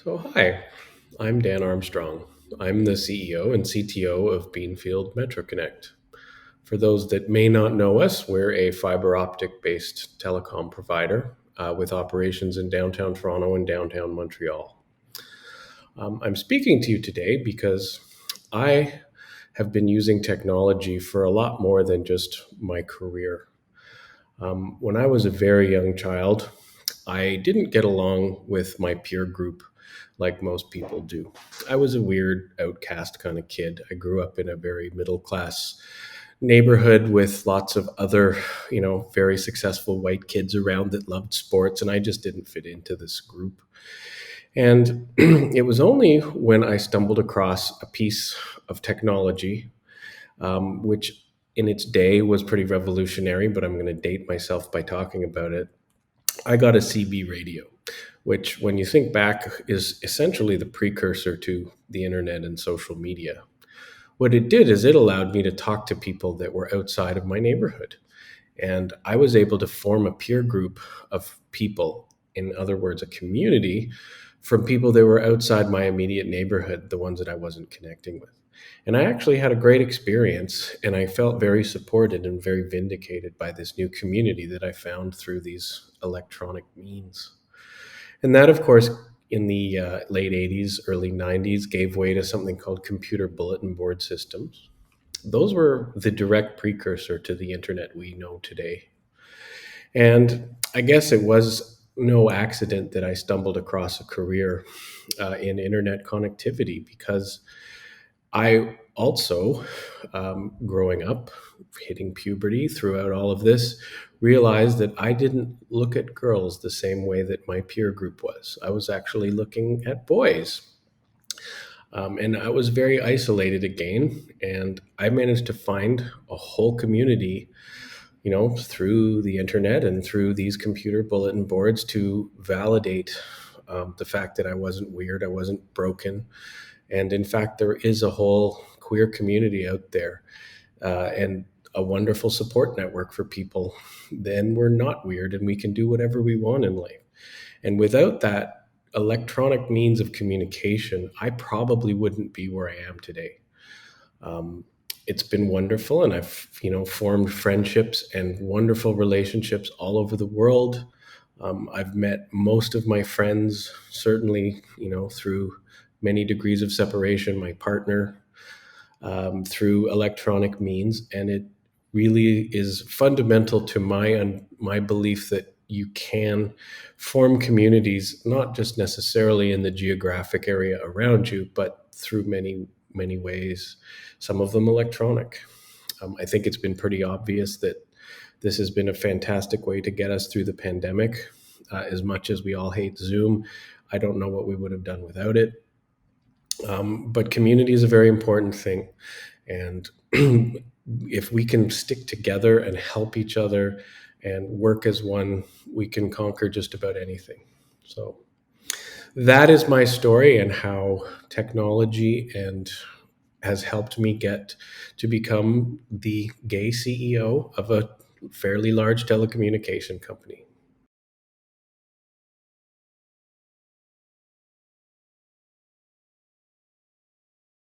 Hi, I'm Dan Armstrong. I'm the CEO and CTO of Beanfield Metro Connect. For those that may not know us, we're a fiber optic based telecom provider with operations in downtown Toronto and downtown Montreal. I'm speaking to you today because I have been using technology for a lot more than just my career. When I was a very young child, I didn't get along with my peer group like most people do. I was a weird outcast kind of kid. I grew up in a very middle class neighborhood with lots of other, very successful white kids around that loved sports, and I just didn't fit into this group. And it was only when I stumbled across a piece of technology, which in its day was pretty revolutionary, but I'm going to date myself by talking about it. I got a CB radio, which, when you think back, is essentially the precursor to the internet and social media. What it did is it allowed me to talk to people that were outside of my neighborhood. And I was able to form a peer group of people, in other words, a community from people that were outside my immediate neighborhood, the ones that I wasn't connecting with. And I actually had a great experience, and I felt very supported and very vindicated by this new community that I found through these electronic means. And that, of course, in the late 80s, early 90s, gave way to something called computer bulletin board systems. Those were the direct precursor to the internet we know today. And I guess it was no accident that I stumbled across a career in internet connectivity, because I also, growing up, hitting puberty throughout all of this, realized that I didn't look at girls the same way that my peer group was. I was actually looking at boys. And I was very isolated again. And I managed to find a whole community, through the internet and through these computer bulletin boards to validate the fact that I wasn't weird, I wasn't broken. And in fact, there is a whole queer community out there, and a wonderful support network for people. Then we're not weird and we can do whatever we want in life. And without that electronic means of communication, I probably wouldn't be where I am today. Um, it's been wonderful, and I've formed friendships and wonderful relationships all over the world. I've met most of my friends, certainly, through many degrees of separation, my partner, through electronic means. And it really is fundamental to my belief that you can form communities, not just necessarily in the geographic area around you, but through many, many ways, some of them electronic. I think it's been pretty obvious that this has been a fantastic way to get us through the pandemic. As much as we all hate Zoom, I don't know what we would have done without it. But community is a very important thing. And if we can stick together and help each other and work as one, we can conquer just about anything. So that is my story, and how technology and has helped me get to become the gay CEO of a fairly large telecommunication company.